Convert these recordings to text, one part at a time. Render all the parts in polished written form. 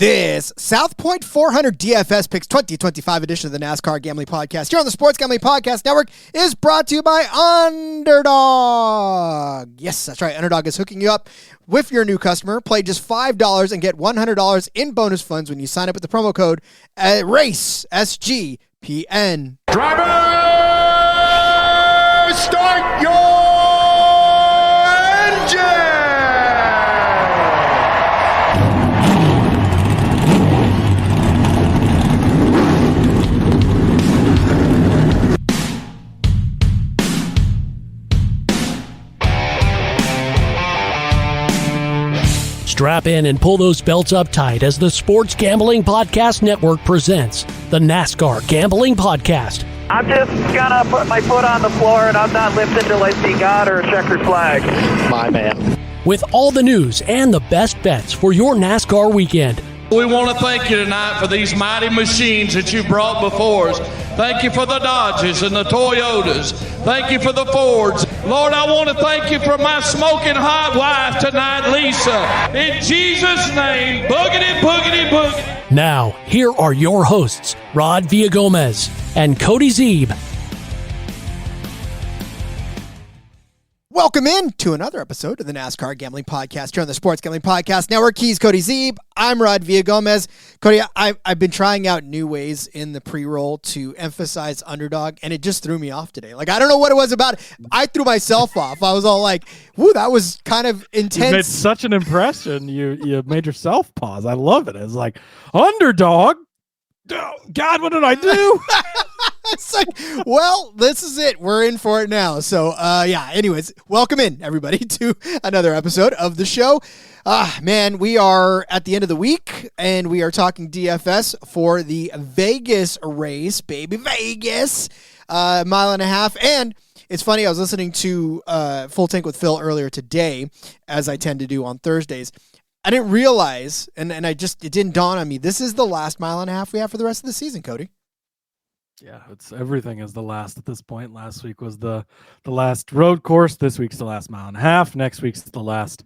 This South Point 400 DFS Picks 2025 edition of the NASCAR Gambling Podcast here on the Sports Gambling Podcast Network is brought to you by Underdog. Yes, that's right. Underdog is hooking you up with your new customer. Play just $5 and get $100 in bonus funds when you sign up with the promo code RACE, SGPN. Driver, start your engine! Strap in and pull those belts up tight as the Sports Gambling Podcast Network presents the NASCAR Gambling Podcast. I'm just gonna put my foot on the floor and I'm not lifting till I see God or a checkered flag. My man. With all the news and the best bets for your NASCAR weekend. We want to thank you tonight for these mighty machines that you brought before us. Thank you for the Dodges and the Toyotas. Thank you for the Fords. Lord, I want to thank you for my smoking hot wife tonight, Lisa. In Jesus' name, boogity, boogity, boogity. Now, here are your hosts, Rod Villagomez and Cody Zeeb. Welcome in to another episode of the NASCAR Gambling Podcast here on the Sports Gambling Podcast Network. He's Cody Zeeb. I'm Rod Villagomez. Cody, I've been trying out new ways in the pre-roll to emphasize Underdog, and it just threw me off today. Like, I don't know what it was about. I threw myself off. I was all like, woo, that was kind of intense. You made such an impression. You made yourself pause. I love it. It's like, Underdog? Oh, God, what did I do? It's like, well, this is it. We're in for it now. So, anyways, welcome in, everybody, to another episode of the show. Man, we are at the end of the week, and we are talking DFS for the Vegas race, baby. Vegas, mile and a half. And it's funny, I was listening to Full Tank with Phil earlier today, as I tend to do on Thursdays. I didn't realize, and it didn't dawn on me, this is the last mile and a half we have for the rest of the season, Cody. Yeah, everything is the last at this point. Last week was the last road course. This week's the last mile and a half. Next week's the last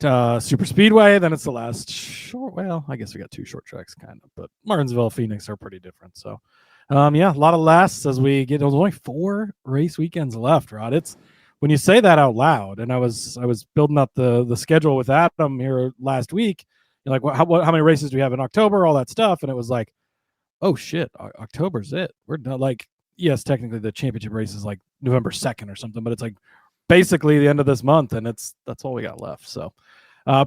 super speedway. Then it's the last short. Well, I guess we got two short tracks, kind of, but Martinsville, Phoenix are pretty different. So, a lot of lasts as we get. There's only 4 race weekends left, Rod. It's when you say that out loud, and I was building up the schedule with Adam here last week. You're like, how many races do we have in October? All that stuff, and it was like, oh shit, October's it. We're not like, yes, technically the championship race is like November 2nd or something, but it's like basically the end of this month, and that's all we got left. So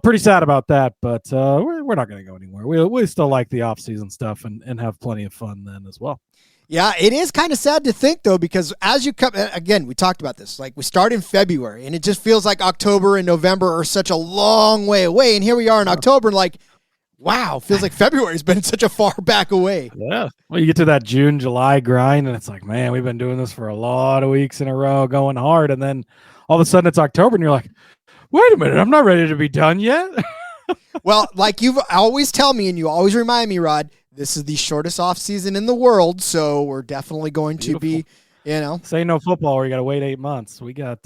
pretty sad about that, but we're not going to go anywhere. We still like the off-season stuff and have plenty of fun then as well. Yeah, it is kind of sad to think, though, because as you come, again, we talked about this, like we start in February, and it just feels like October and November are such a long way away, and here we are in October, and like, wow, feels like February's been such a far back away. Yeah. Well, you get to that June, July grind, and it's like, man, we've been doing this for a lot of weeks in a row, going hard, and then all of a sudden it's October, and you're like, wait a minute, I'm not ready to be done yet. Well, like you always tell me, and you always remind me, Rod, this is the shortest off season in the world, so we're definitely going to be, Say no football where you got to wait 8 months. We got,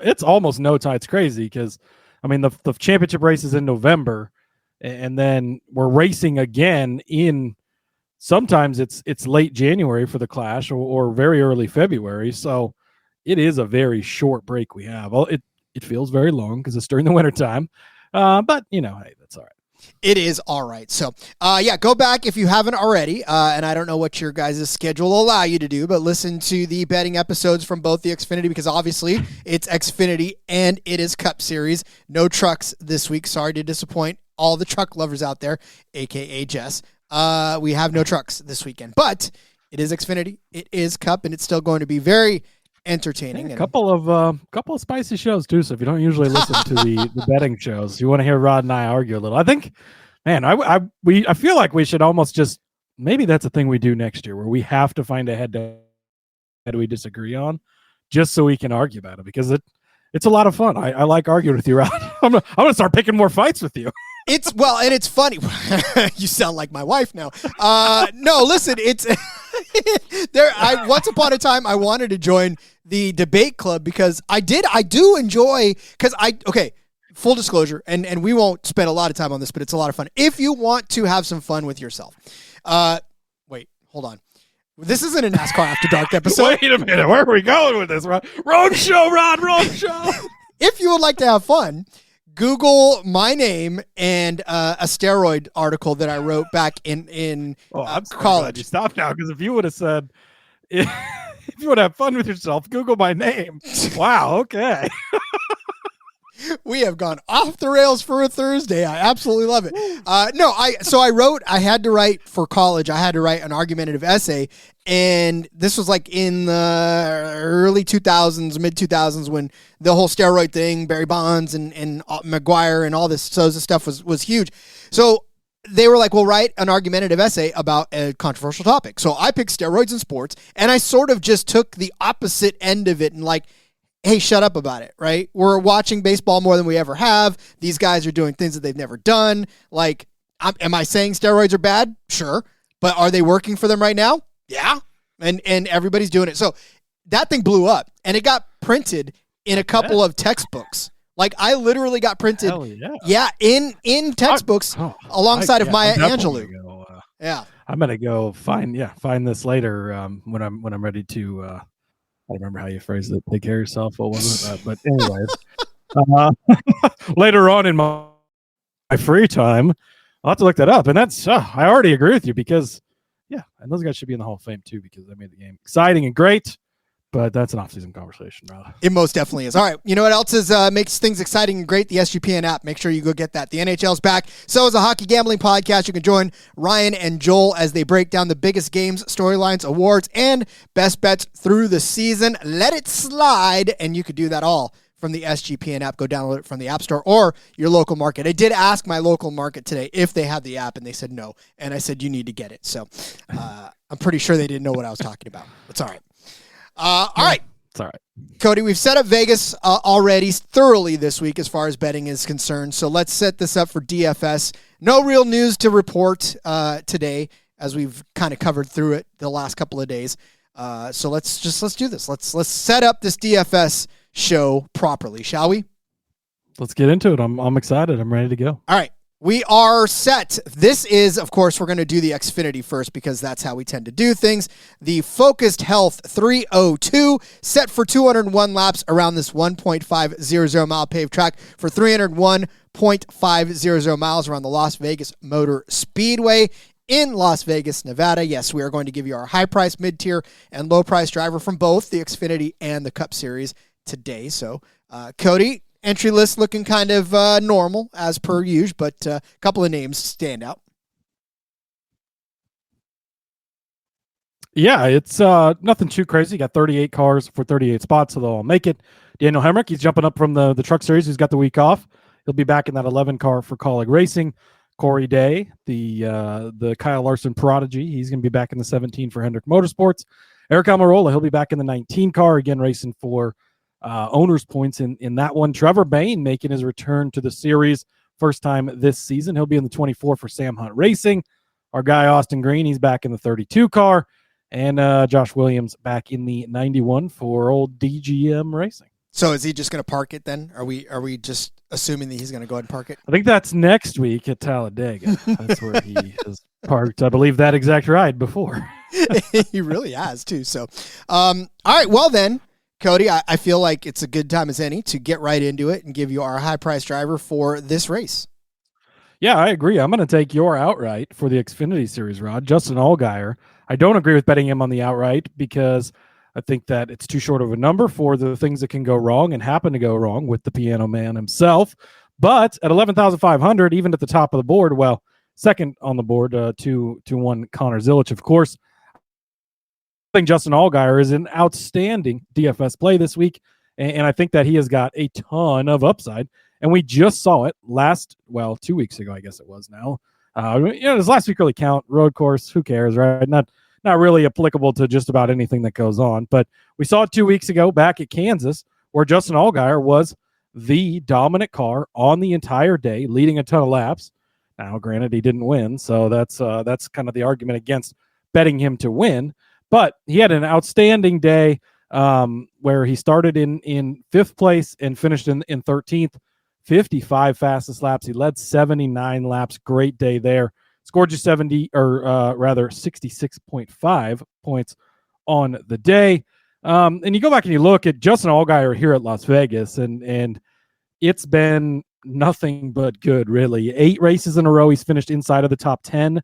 it's almost no time. It's crazy because, I mean, the championship race is in November, and then we're racing again in, sometimes it's late January for the Clash or very early February. So it is a very short break we have. Well, it feels very long because it's during the wintertime. But, hey, that's all right. It is all right. So, go back if you haven't already. And I don't know what your guys' schedule will allow you to do, but listen to the betting episodes from both the Xfinity, because obviously it's Xfinity and it is Cup Series. No trucks this week. Sorry to disappoint all the truck lovers out there, a.k.a. Jess. We have no trucks this weekend, but it is Xfinity, it is Cup, and it's still going to be very entertaining. A couple of spicy shows too. So if you don't usually listen to the betting shows, you want to hear Rod and I argue a little. I think, man, I feel like we should almost just, maybe that's a thing we do next year where we have to find a head we disagree on, just so we can argue about it, because it's a lot of fun. I like arguing with you, Rod. I'm gonna start picking more fights with you. And it's funny. You sound like my wife now. No, listen, it's once upon a time I wanted to join the debate club because I do enjoy, because full disclosure, and we won't spend a lot of time on this, but it's a lot of fun. If you want to have some fun with yourself, wait, hold on. This isn't a NASCAR After Dark episode. Wait a minute. Where are we going with this, Rod? Road show, Rod. Road show. If you would like to have fun, Google my name and a steroid article that I wrote back in I'm college. You stop now, because if you would have said, if you want to have fun with yourself, Google my name. Wow. Okay. We have gone off the rails for a Thursday. I absolutely love it. I had to write for college. I had to write an argumentative essay, and this was like in the early 2000s, mid 2000s, when the whole steroid thing, Barry Bonds and McGuire and all this Sousa stuff was huge. So they were like, well, write an argumentative essay about a controversial topic. So I picked steroids in sports, and I sort of just took the opposite end of it and like, hey, shut up about it, right? We're watching baseball more than we ever have. These guys are doing things that they've never done. Like, am I saying steroids are bad? Sure. But are they working for them right now? Yeah. And everybody's doing it. So that thing blew up, and it got printed in a couple of textbooks. Like, I literally got printed in textbooks alongside of Maya Angelou. I'm going to go find this later when I'm ready to I don't remember how you phrased it. Take care of yourself. What was it? But anyways, later on in my free time, I'll have to look that up. And that's, I already agree with you, because, and those guys should be in the Hall of Fame too, because they made the game exciting and great. But that's an off-season conversation, Rob. It most definitely is. All right, you know what else is makes things exciting and great? The SGPN app. Make sure you go get that. The NHL's back. So is a hockey gambling podcast. You can join Ryan and Joel as they break down the biggest games, storylines, awards, and best bets through the season. Let it slide, and you could do that all from the SGPN app. Go download it from the App Store or your local market. I did ask my local market today if they had the app, and they said no. And I said, you need to get it. So I'm pretty sure they didn't know what I was talking about. It's all right. All right. It's all right. Cody, we've set up Vegas already thoroughly this week as far as betting is concerned. So let's set this up for DFS. No real news to report today, as we've kind of covered through it the last couple of days. So let's do this. Let's set up this DFS show properly, shall we? Let's get into it. I'm excited. I'm ready to go. All right. We are set. This is, of course, we're going to do the Xfinity first, because that's how we tend to do things. The Focused Health 302, set for 201 laps around this 1.500 mile paved track for 301.500 miles around the Las Vegas Motor Speedway in Las Vegas, Nevada. Yes, we are going to give you our high-price, mid-tier, and low-price driver from both the Xfinity and the Cup Series today. So, Cody, entry list looking kind of normal as per usual, but a couple of names stand out. Yeah, it's nothing too crazy. You got 38 cars for 38 spots, so they'll all make it. Daniel Hemrick, he's jumping up from the Truck Series. He's got the week off. He'll be back in that 11 car for Colleague Racing. Corey Day, the Kyle Larson prodigy, he's going to be back in the 17 for Hendrick Motorsports. Eric Almirola, he'll be back in the 19 car, again racing for owner's points in that one. Trevor Bayne making his return to the series, first time this season. He'll be in the 24 for Sam Hunt Racing. Our guy Austin Green, he's back in the 32 car, and Josh Williams back in the 91 for old DGM Racing. So is he just going to park it then? Are we just assuming that he's going to go ahead and park it? I think that's next week at Talladega. That's where he has parked, I believe, that exact ride before. He really has too. So, all right. Well then, Cody, I feel like it's a good time as any to get right into it and give you our high-price driver for this race. Yeah, I agree. I'm going to take your outright for the Xfinity Series, Rod. Justin Allgaier. I don't agree with betting him on the outright, because I think that it's too short of a number for the things that can go wrong and happen to go wrong with the Piano Man himself. But at 11,500, even at the top of the board, well, second on the board, 2-1 Connor Zilic, of course. I think Justin Allgaier is an outstanding DFS play this week, and I think that he has got a ton of upside. And we just saw it 2 weeks ago, I guess it was now. Does last week really count? Road course, who cares, right? Not really applicable to just about anything that goes on. But we saw it 2 weeks ago back at Kansas, where Justin Allgaier was the dominant car on the entire day, leading a ton of laps. Now, granted, he didn't win, so that's kind of the argument against betting him to win. But he had an outstanding day where he started in 5th place and finished in 13th, 55 fastest laps. He led 79 laps. Great day there. Scored you 66.5 points on the day. And you go back and you look at Justin Allgaier here at Las Vegas, and it's been nothing but good, really. 8 races in a row, he's finished inside of the top 10.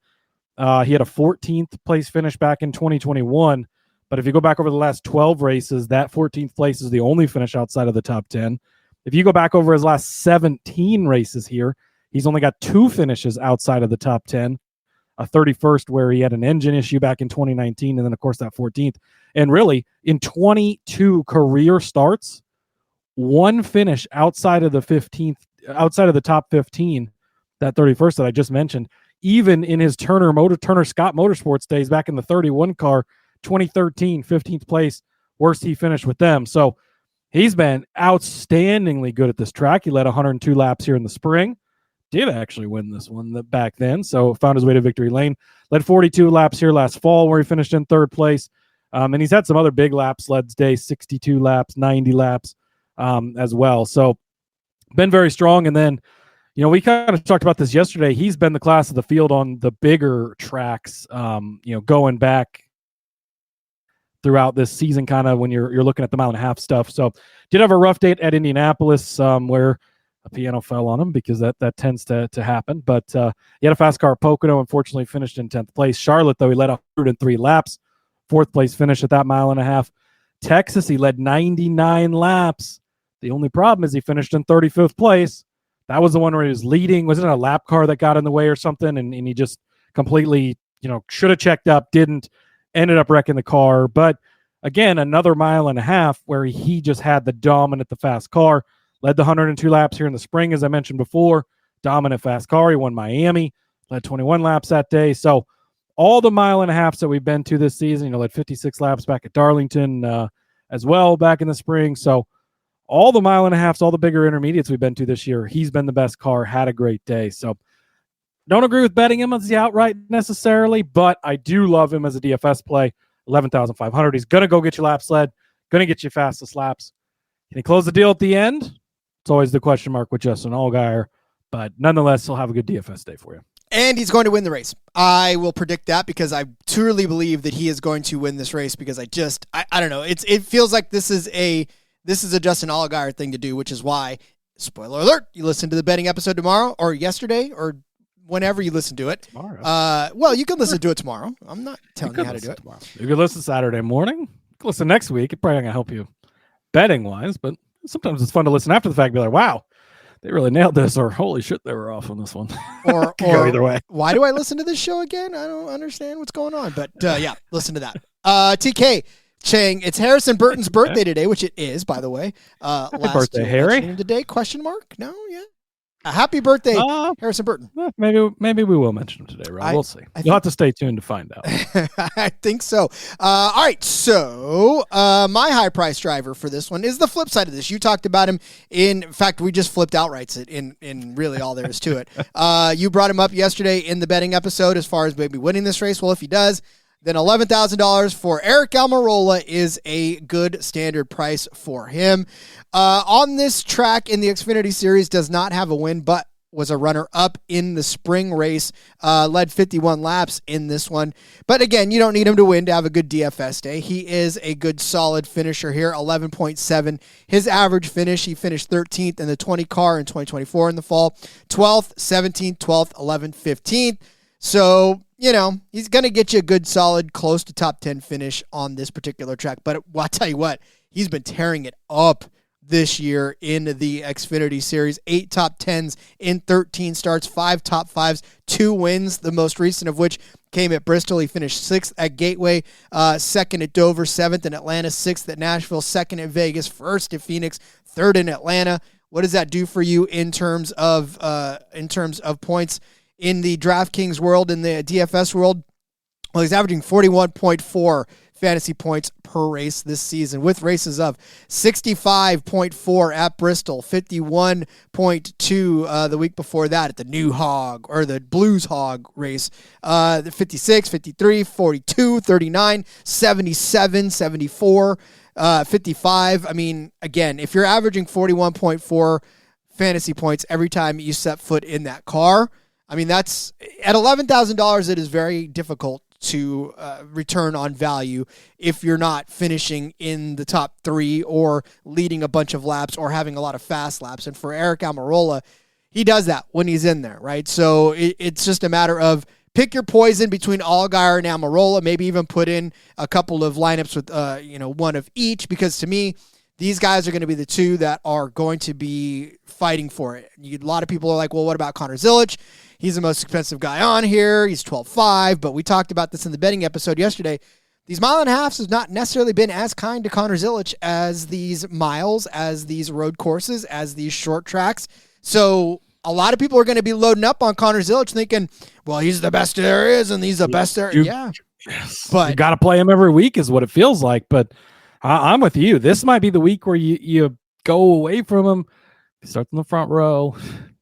He had a 14th place finish back in 2021. But if you go back over the last 12 races, that 14th place is the only finish outside of the top 10. If you go back over his last 17 races here, he's only got 2 finishes outside of the top 10. A 31st where he had an engine issue back in 2019, and then, of course, that 14th. And really, in 22 career starts, 1 finish outside of the 15th, outside of the top 15, that 31st that I just mentioned. Even in his Turner Scott Motorsports days back in the 31 car, 2013, 15th place, worst he finished with them. So he's been outstandingly good at this track. He led 102 laps here in the spring. Did actually win this one back then, so found his way to victory lane. Led 42 laps here last fall where he finished in 3rd place. And he's had some other big laps, Led's day, 62 laps, 90 laps as well. So been very strong. And then, we kind of talked about this yesterday. He's been the class of the field on the bigger tracks, going back throughout this season, kind of when you're looking at the mile-and-a-half stuff. So did have a rough date at Indianapolis where a piano fell on him, because that tends to happen. But he had a fast car at Pocono, unfortunately finished in 10th place. Charlotte, though, he led 103 laps, 4th place finish at that mile-and-a-half. Texas, he led 99 laps. The only problem is he finished in 35th place. That was the one where he was leading. Wasn't it a lap car that got in the way or something? And he just completely, should have checked up, didn't, ended up wrecking the car. But again, another mile-and-a-half where he just had the dominant, the fast car. Led the 102 laps here in the spring, as I mentioned before. Dominant fast car. He won Miami. Led 21 laps that day. So all the mile-and-a-halves that we've been to this season, led 56 laps back at Darlington as well back in the spring. So all the mile-and-a-halves, all the bigger intermediates we've been to this year, he's been the best car, had a great day. So don't agree with betting him as the outright necessarily, but I do love him as a DFS play. 11,500. He's going to go get you laps led, going to get you fastest laps. Can he close the deal at the end? It's always the question mark with Justin Allgaier, but nonetheless, he'll have a good DFS day for you. And he's going to win the race. I will predict that, because I truly believe that he is going to win this race, because I don't know. It feels like this is a Justin Allgaier thing to do, which is why, spoiler alert, you listen to the betting episode tomorrow or yesterday or whenever you listen to it. Tomorrow. Well, you can listen to it tomorrow. I'm not telling you how to do it. Tomorrow. You can listen Saturday morning. You can listen next week. It's probably not going to help you betting-wise, but sometimes it's fun to listen after the fact and be like, wow, they really nailed this, or holy shit, they were off on this one. Or go either way. Why do I listen to this show again? I don't understand what's going on. But yeah, listen to that. TK Chang, it's Harrison Burton's birthday today, which it is, by the way. Happy birthday, Harry. Today, question mark? No, yeah. A happy birthday, Harrison Burton. Maybe we will mention him today, Rob. We'll see. You'll have to stay tuned to find out. I think so. All right, so my high price driver for this one is the flip side of this. You talked about him. In fact, we just flipped outrights in really all there is to it. You brought him up yesterday in the betting episode as far as maybe winning this race. Well, if he does, then $11,000 for Eric Almirola is a good standard price for him. On this track in the Xfinity Series, does not have a win, but was a runner-up in the spring race, led 51 laps in this one. But again, you don't need him to win to have a good DFS day. He is a good, solid finisher here, 11.7. His average finish, he finished 13th in the 20 car in 2024 in the fall, 12th, 17th, 12th, 11th, 15th. So, he's going to get you a good, solid, close to top 10 finish on this particular track. But I'll tell you what, he's been tearing it up this year in the Xfinity Series. 8 top 10s in 13 starts, 5 top 5s, 2 wins, the most recent of which came at Bristol. He finished 6th at Gateway, 2nd at Dover, 7th in Atlanta, 6th at Nashville, 2nd at Vegas, 1st at Phoenix, 3rd in Atlanta. What does that do for you in terms of points in the DraftKings world, in the DFS world? Well, he's averaging 41.4 fantasy points per race this season, with races of 65.4 at Bristol, 51.2 the week before that at the New Hog, or the Blues Hog race, the 56, 53, 42, 39, 77, 74, 55. I mean, again, if you're averaging 41.4 fantasy points every time you set foot in that car. I mean, that's at $11,000. It is very difficult to return on value if you're not finishing in the top 3 or leading a bunch of laps or having a lot of fast laps. And for Eric Almirola, he does that when he's in there, right? So it's just a matter of pick your poison between Allgaier and Almirola, maybe even put in a couple of lineups with one of each, because to me, these guys are going to be the two that are going to be fighting for it. A lot of people are like, well, what about Connor Zilic? He's the most expensive guy on here. He's 12.5, but we talked about this in the betting episode yesterday. These mile and a halves have not necessarily been as kind to Connor Zilic as these miles, as these road courses, as these short tracks. So a lot of people are going to be loading up on Connor Zilic thinking, well, he's the best there is, and he's the best there. Yeah. Yes. But you got to play him every week is what it feels like. But I'm with you. This might be the week where you go away from him. He starts in the front row.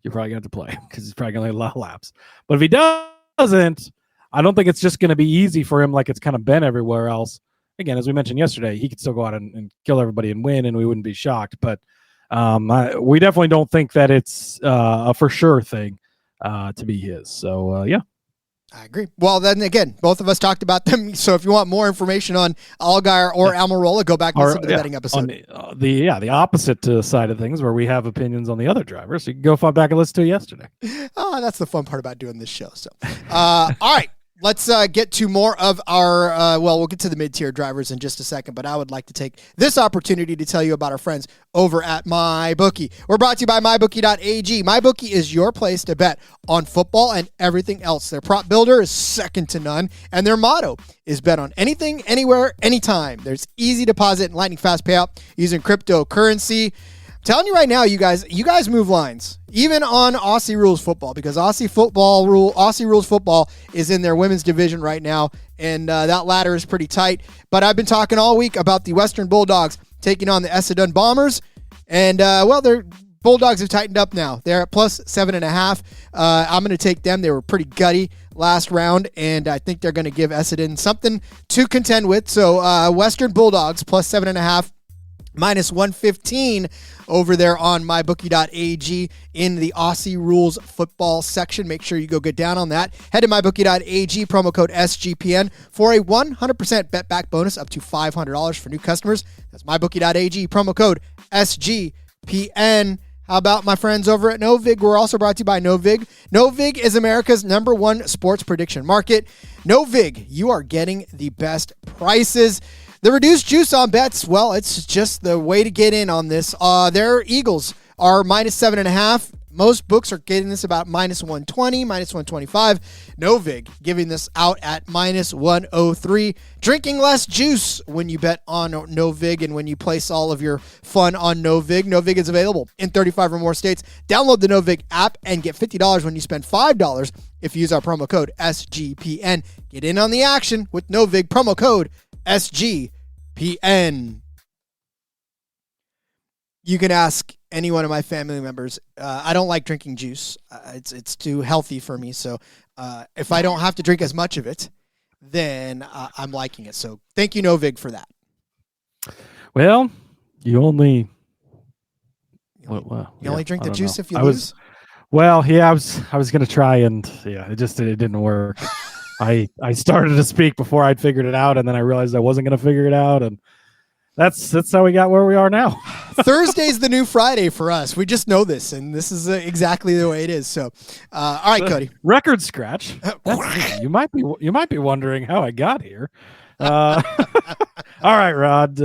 You're probably going to have to play him because he's probably going to get a lot of laps. But if he doesn't, I don't think it's just going to be easy for him like it's kind of been everywhere else. Again, as we mentioned yesterday, he could still go out and kill everybody and win, and we wouldn't be shocked. But we definitely don't think that it's a for sure thing to be his. So, yeah. I agree. Well, then again, both of us talked about them. So if you want more information on Allgaier or Almirola, go back and listen to the betting episode. On the opposite side of things, where we have opinions on the other drivers. So you can go back and listen to it yesterday. Oh, that's the fun part about doing this show. So, all right. Let's get to more of our, we'll get to the mid-tier drivers in just a second, but I would like to take this opportunity to tell you about our friends over at MyBookie. We're brought to you by MyBookie.ag. MyBookie is your place to bet on football and everything else. Their prop builder is second to none, and their motto is bet on anything, anywhere, anytime. There's easy deposit and lightning fast payout using cryptocurrency. Telling you right now, you guys move lines, even on Aussie Rules Football, because Aussie Rules Football is in their women's division right now, and that ladder is pretty tight. But I've been talking all week about the Western Bulldogs taking on the Essendon Bombers, and their Bulldogs have tightened up now. They're at plus 7.5. I'm going to take them. They were pretty gutty last round, and I think they're going to give Essendon something to contend with. So Western Bulldogs plus 7.5. Minus 115 over there on mybookie.ag in the Aussie Rules Football section. Make sure you go get down on that. Head to mybookie.ag, promo code SGPN for a 100% bet back bonus up to $500 for new customers. That's mybookie.ag, promo code SGPN. How about my friends over at Novig? We're also brought to you by Novig. Novig is America's #1 sports prediction market. Novig, you are getting the best prices. The reduced juice on bets, well, it's just the way to get in on this. Their Eagles are minus 7.5. Most books are getting this about minus 120, minus 125. Novig giving this out at minus 103. Drinking less juice when you bet on Novig and when you place all of your fun on Novig. Novig is available in 35 or more states. Download the Novig app and get $50 when you spend $5 if you use our promo code SGPN. Get in on the action with Novig, promo code SGPN. You can ask any one of my family members. I don't like drinking juice. It's too healthy for me. So if I don't have to drink as much of it, then I'm liking it. So thank you, Novig, for that. Well, you only drink the juice if you lose. I was going to try, and it didn't work. I started to speak before I'd figured it out, and then I realized I wasn't going to figure it out, and that's how we got where we are now. Thursday's the new Friday for us. We just know this, and this is exactly the way it is. So, all right, Cody. Record scratch. You might be wondering how I got here. All right, Rod.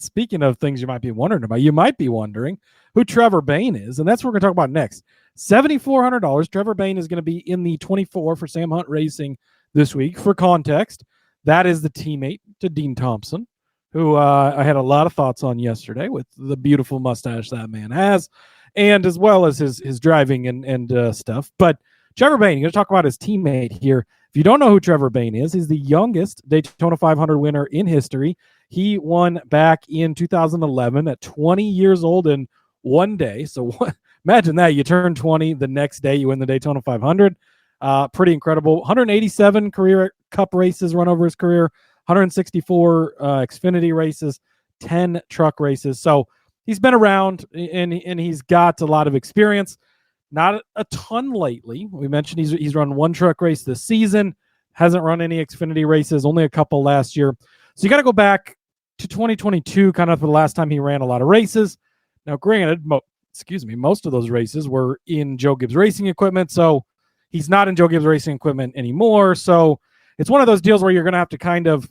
Speaking of things you might be wondering about, you might be wondering who Trevor Bayne is, and that's what we're going to talk about next. $7,400. Trevor Bayne is going to be in the 24 for Sam Hunt Racing this week. For context, that is the teammate to Dean Thompson, who I had a lot of thoughts on yesterday with the beautiful mustache that man has, and as well as his driving and stuff. But Trevor Bayne, you're going to talk about his teammate here. If you don't know who Trevor Bayne is, he's the youngest Daytona 500 winner in history. He won back in 2011 at 20 years old in one day. So imagine that. You turn 20, the next day you win the Daytona 500. Pretty incredible. 187 career Cup races run over his career, 164 Xfinity races, 10 truck races. So he's been around and he's got a lot of experience. Not a ton lately. We mentioned he's run one truck race this season, hasn't run any Xfinity races, only a couple last year. So you got to go back to 2022, kind of the last time he ran a lot of races. Now, granted, most of those races were in Joe Gibbs Racing equipment, so he's not in Joe Gibbs Racing equipment anymore. So it's one of those deals where you're going to have to kind of,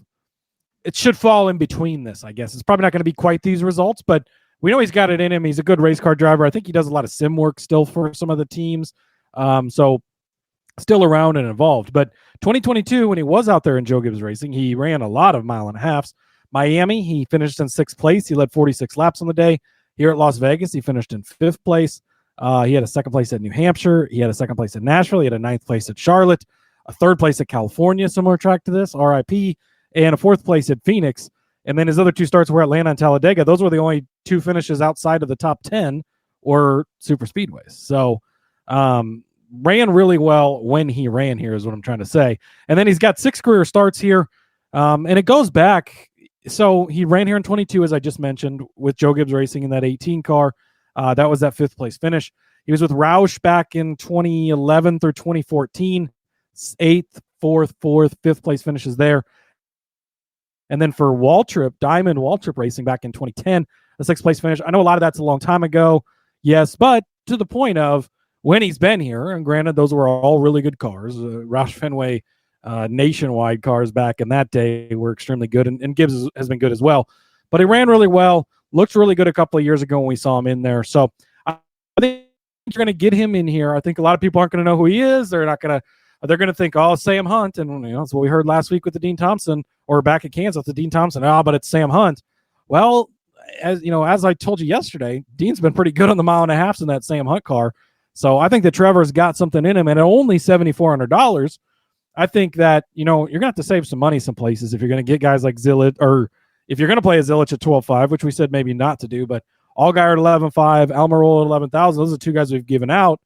it should fall in between this, I guess. It's probably not going to be quite these results, but we know he's got it in him. He's a good race car driver. I think he does a lot of sim work still for some of the teams. So still around and involved. But 2022, when he was out there in Joe Gibbs Racing, he ran a lot of 1.5 miles. Miami, he finished in 6th place. He led 46 laps on the day. Here at Las Vegas, he finished in 5th place. He had a 2nd place at New Hampshire. He had a 2nd place at Nashville. He had a 9th place at Charlotte, a 3rd place at California, similar track to this, RIP, and a 4th place at Phoenix. And then his other 2 starts were Atlanta and Talladega. Those were the only 2 finishes outside of the top 10 or super speedways. So ran really well when he ran here is what I'm trying to say. And then he's got 6 career starts here. And it goes back. So he ran here in 22, as I just mentioned, with Joe Gibbs Racing in that 18 car. That was that 5th place finish. He was with Roush back in 2011 through 2014, 8th, 4th, 5th place finishes there. And then for Diamond Waltrip Racing back in 2010, a 6th place finish. I know a lot of that's a long time ago, yes, but to the point of when he's been here, and granted, those were all really good cars. Roush Fenway nationwide cars back in that day were extremely good, and Gibbs has been good as well. But he ran really well, looked really good a couple of years ago when we saw him in there. So I think you're going to get him in here. I think a lot of people aren't going to know who he is. They're going to think, oh, Sam Hunt. And that's what we heard last week with the Dean Thompson, or back at Kansas with the Dean Thompson. But it's Sam Hunt. Well, as I told you yesterday, Dean's been pretty good on the 1.5 miles in that Sam Hunt car. So I think that Trevor's got something in him, and at only $7,400, I think that, you're going to have to save some money some places if you're going to get guys like Zillett, or if you're going to play a Zillett at 12.5, which we said maybe not to do, but Allgaier at 11.5, Almirola at 11,000. Those are 2 guys we've given out.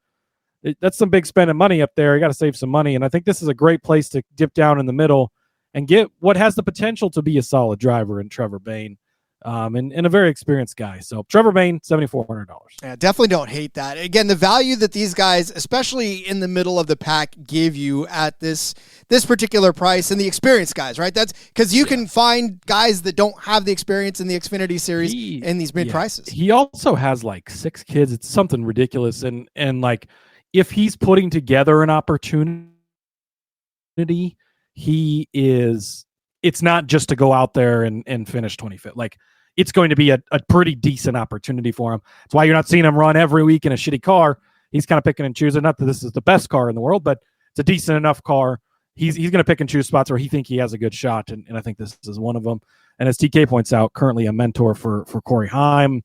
That's some big spending money up there. You got to save some money, and I think this is a great place to dip down in the middle and get what has the potential to be a solid driver in Trevor Bayne, and a very experienced guy. So Trevor Bayne, $7,400. Yeah, definitely don't hate that. Again, the value that these guys, especially in the middle of the pack, give you at this particular price, and the experienced guys, right? That's because you can find guys that don't have the experience in the Xfinity Series in these mid prices. He also has like 6 kids. It's something ridiculous, and like if he's putting together an opportunity, it's not just to go out there and finish 25th. Like, it's going to be a pretty decent opportunity for him. That's why you're not seeing him run every week in a shitty car. He's kind of picking and choosing. Not that this is the best car in the world, but it's a decent enough car. He's going to pick and choose spots where he think he has a good shot, and I think this is one of them. And as TK points out, currently a mentor for Corey Heim.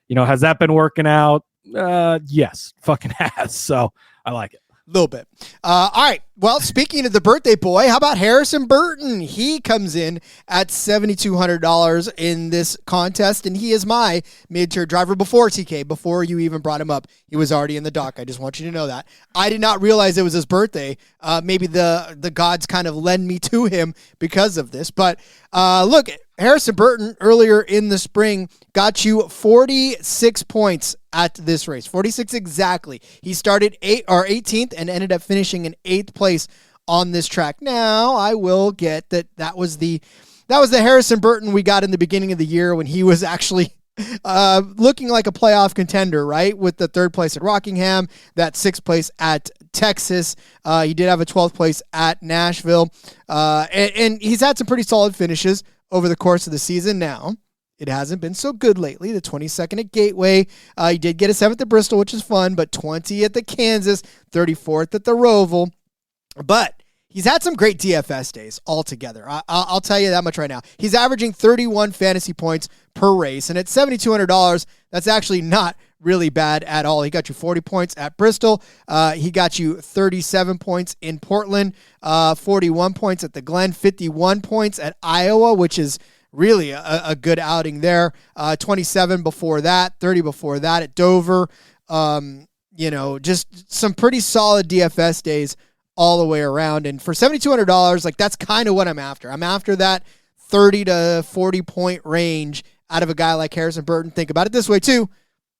Has that been working out? Yes, fucking has. So I like it. A little bit. All right. Well, speaking of the birthday boy, how about Harrison Burton? He comes in at $7,200 in this contest, and he is my mid-tier driver before TK, before you even brought him up. He was already in the dock. I just want you to know that. I did not realize it was his birthday. Maybe the gods kind of lend me to him because of this. But look, Harrison Burton earlier in the spring got you 46 points at this race. 46 exactly. He started 18th and ended up finishing in 8th place on this track. Now, I will get that was the Harrison Burton we got in the beginning of the year when he was actually looking like a playoff contender, right? With the 3rd place at Rockingham, that 6th place at Texas. He did have a 12th place at Nashville. And he's had some pretty solid finishes over the course of the season. Now, it hasn't been so good lately. The 22nd at Gateway. He did get a 7th at Bristol, which is fun, but 20 at the Kansas, 34th at the Roval. But he's had some great DFS days altogether. I'll tell you that much right now. He's averaging 31 fantasy points per race, and at $7,200, that's actually not really bad at all. He got you 40 points at Bristol. He got you 37 points in Portland, 41 points at the Glen, 51 points at Iowa, which is really a good outing there. 27 before that, 30 before that at Dover. Just some pretty solid DFS days all the way around. And for $7,200, like, that's kind of what I'm after. I'm after that 30 to 40 point range out of a guy like Harrison Burton. Think about it this way too.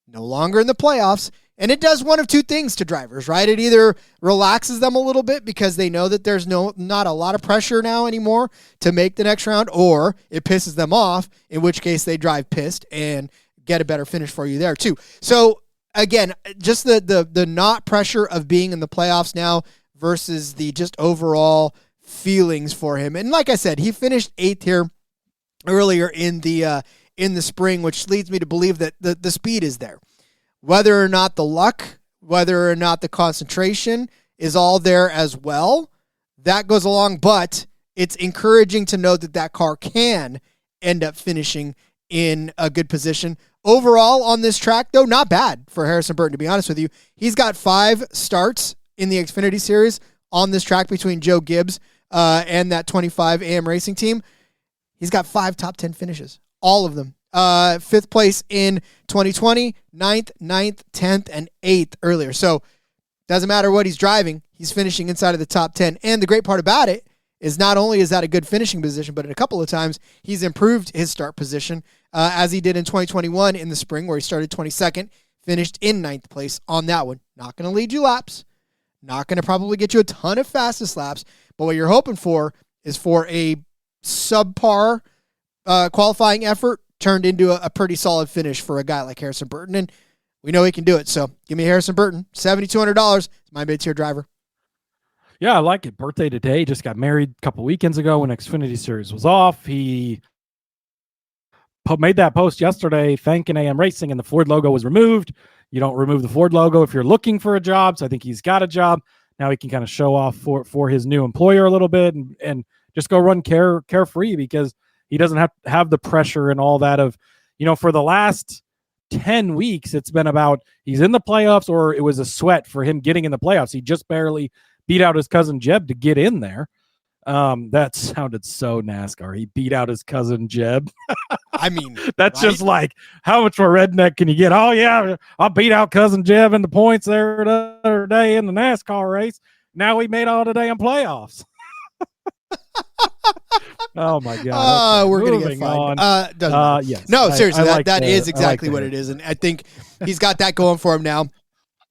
No longer in the playoffs. And it does one of two things to drivers, right? It either relaxes them a little bit because they know that there's not a lot of pressure now anymore to make the next round, or it pisses them off, in which case they drive pissed and get a better finish for you there too. So again, just the not pressure of being in the playoffs now versus the just overall feelings for him. And like I said, he finished 8th here earlier in the spring, which leads me to believe that the speed is there. Whether or not the luck, whether or not the concentration is all there as well, that goes along. But it's encouraging to know that that car can end up finishing in a good position. Overall on this track, though, not bad for Harrison Burton, to be honest with you. He's got 5 starts in the Xfinity Series on this track between Joe Gibbs and that 25 AM Racing team. He's got 5 top 10 finishes, all of them. 5th place in 2020, 9th, 10th, and 8th earlier. So doesn't matter what he's driving, he's finishing inside of the top 10. And the great part about it is not only is that a good finishing position, but in a couple of times he's improved his start position as he did in 2021 in the spring, where he started 22nd, finished in 9th place on that one. Not going to lead you laps, not going to probably get you a ton of fastest laps, but what you're hoping for is for a subpar qualifying effort turned into a pretty solid finish for a guy like Harrison Burton, and we know he can do it. So give me Harrison Burton, $7,200. It's my mid-tier driver. Yeah, I like it. Birthday today. Just got married a couple weekends ago when Xfinity Series was off. He made that post yesterday thanking AM Racing, and the Ford logo was removed. You don't remove the Ford logo if you're looking for a job, so I think he's got a job. Now he can kind of show off for his new employer a little bit and just go run carefree, because he doesn't have the pressure and all that of, for the last 10 weeks, it's been about he's in the playoffs, or it was a sweat for him getting in the playoffs. He just barely beat out his cousin Jeb to get in there. That sounded so NASCAR. He beat out his cousin Jeb. I mean, that's right? Just like, how much more redneck can you get? Oh yeah, I beat out cousin Jeb in the points there the other day in the NASCAR race. Now we made all the damn playoffs. Oh my God! Okay. We're gonna get fined. Yes. No, seriously, that is exactly what it is, and I think he's got that going for him now.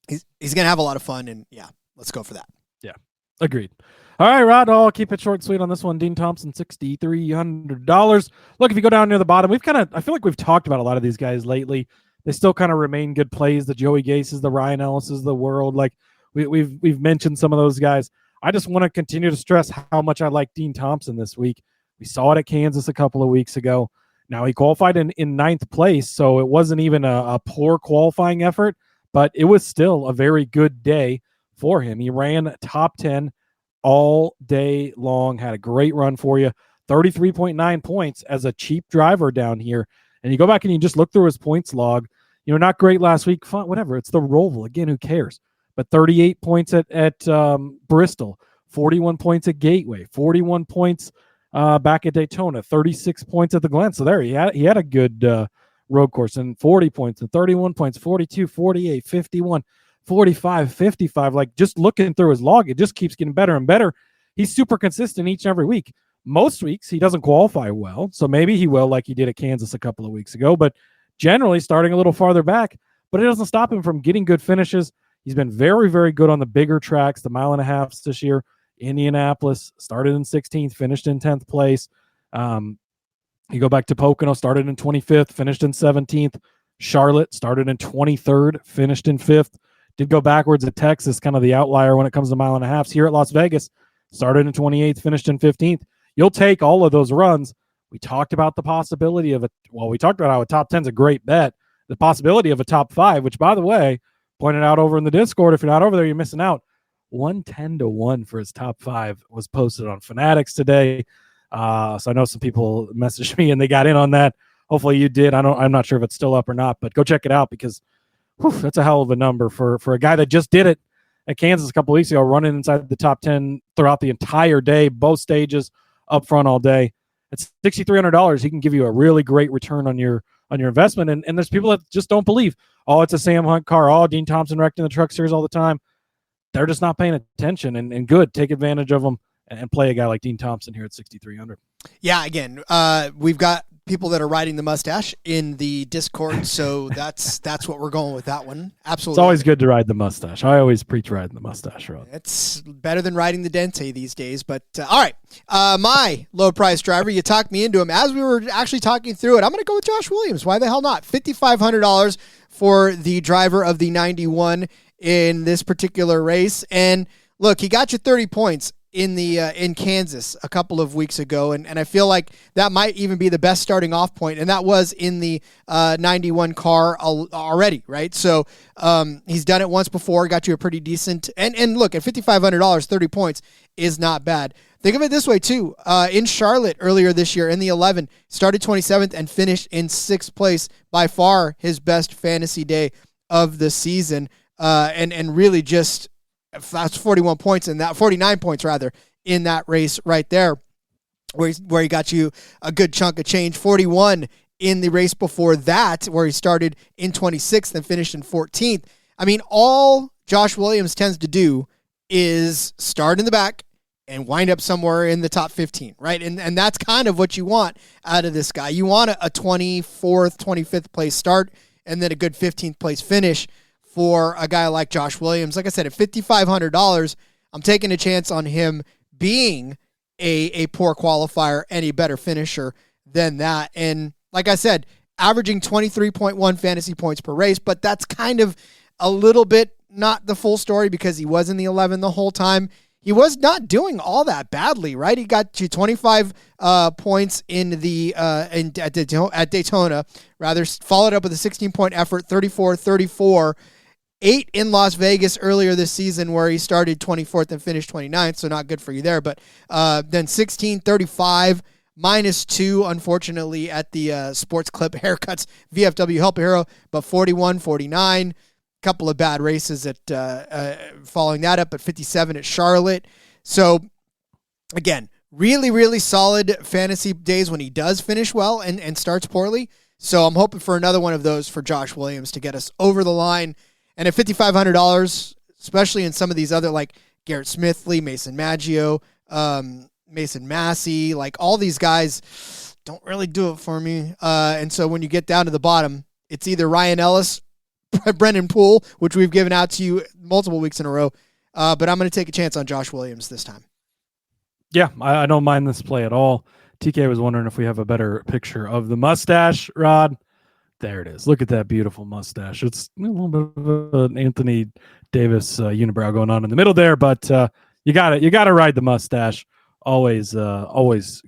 He's gonna have a lot of fun, and yeah, let's go for that. Yeah, agreed. All right, Rod, I'll keep it short and sweet on this one. Dean Thompson, $6,300. Look, if you go down near the bottom, I feel like we've talked about a lot of these guys lately. They still kind of remain good plays. The Joey Gases, the Ryan Ellises of the world. Like we've mentioned some of those guys. I just want to continue to stress how much I like Dean Thompson this week. We saw it at Kansas a couple of weeks ago. Now he qualified in 9th place, so it wasn't even a poor qualifying effort, but it was still a very good day for him. He ran top 10 all day long, had a great run for you, 33.9 points as a cheap driver down here. And you go back and you just look through his points log, not great last week, fine, whatever. It's the Roval. Again, who cares? But 38 points at Bristol, 41 points at Gateway, 41 points back at Daytona, 36 points at the Glen. So there he had a good road course, and 40 points and 31 points, 42, 48, 51, 45, 55. Like, just looking through his log, it just keeps getting better and better. He's super consistent each and every week. Most weeks he doesn't qualify well, so maybe he will, like he did at Kansas a couple of weeks ago, but generally starting a little farther back. But it doesn't stop him from getting good finishes. He's been very, very good on the bigger tracks, the 1.5 miles this year. Indianapolis started in 16th, finished in 10th place. You go back to Pocono, started in 25th, finished in 17th. Charlotte started in 23rd, finished in 5th. Did go backwards at Texas, kind of the outlier when it comes to 1.5 miles. Here at Las Vegas, started in 28th, finished in 15th. You'll take all of those runs. We talked about the possibility of we talked about how a top 10 is a great bet. The possibility of a top 5, which, by the way, pointed out over in the Discord, if you're not over there, you're missing out. 110-1 for his top 5 was posted on Fanatics today. So I know some people messaged me and they got in on that. Hopefully you did. I'm not sure if it's still up or not, but go check it out, because that's a hell of a number for a guy that just did it at Kansas a couple of weeks ago, running inside the top 10 throughout the entire day, both stages, up front all day. It's $6,300. He can give you a really great return on your investment. And there's people that just don't believe, it's a Sam Hunt car. Dean Thompson wrecked in the Truck Series all the time. They're just not paying attention, and good. Take advantage of them and play a guy like Dean Thompson here at $6,300. Yeah, again, we've got people that are riding the mustache in the Discord, so that's what we're going with that one. Absolutely. It's always good to ride the mustache. I always preach riding the mustache, Rod. It's better than riding the Dente these days. But all right, my low price driver, you talked me into him as we were actually talking through it. I'm going to go with Josh Williams. Why the hell not? $5,500 for the driver of the 91 in this particular race. And look, he got you 30 points in Kansas a couple of weeks ago, and I feel like that might even be the best starting off point, and that was in the 91 car already, right? So he's done it once before, got you a pretty decent, and look, at $5,500, 30 points is not bad. Think of it this way, too. In Charlotte earlier this year, in the 11, started 27th and finished in 6th place, by far his best fantasy day of the season, and really just that's 41 points in that, 49 points rather, in that race right there, where he got you a good chunk of change. 41 in the race before that, where he started in 26th and finished in 14th. I mean, all Josh Williams tends to do is start in the back and wind up somewhere in the top 15, right? And that's kind of what you want out of this guy. You want a 24th, 25th place start, and then a good 15th place finish for a guy like Josh Williams. Like I said, at $5,500, I'm taking a chance on him being a poor qualifier and a better finisher than that. And like I said, averaging 23.1 fantasy points per race, but that's kind of a little bit not the full story because he was in the 11 the whole time. He was not doing all that badly, right? He got you 25 points in the at Daytona, rather, followed up with a 16-point effort, 34-34. 8 in Las Vegas earlier this season, where he started 24th and finished 29th, so not good for you there. But then 16, 35, -2, unfortunately, at the Sports Clip Haircuts VFW Help a Hero, but 41, 49. Couple of bad races at following that up at 57 at Charlotte. So, again, really, really solid fantasy days when he does finish well and starts poorly. So I'm hoping for another one of those for Josh Williams to get us over the line. And at $5,500, especially in some of these other, like Garrett Smithley, Mason Maggio, Mason Massey, like all these guys don't really do it for me. And so when you get down to the bottom, it's either Ryan Ellis, Brendan Poole, which we've given out to you multiple weeks in a row. But I'm going to take a chance on Josh Williams this time. Yeah, I don't mind this play at all. TK was wondering if we have a better picture of the mustache, Rod. There it is. Look at that beautiful mustache. It's a little bit of an Anthony Davis unibrow going on in the middle there, but you got it. You got to ride the mustache. Always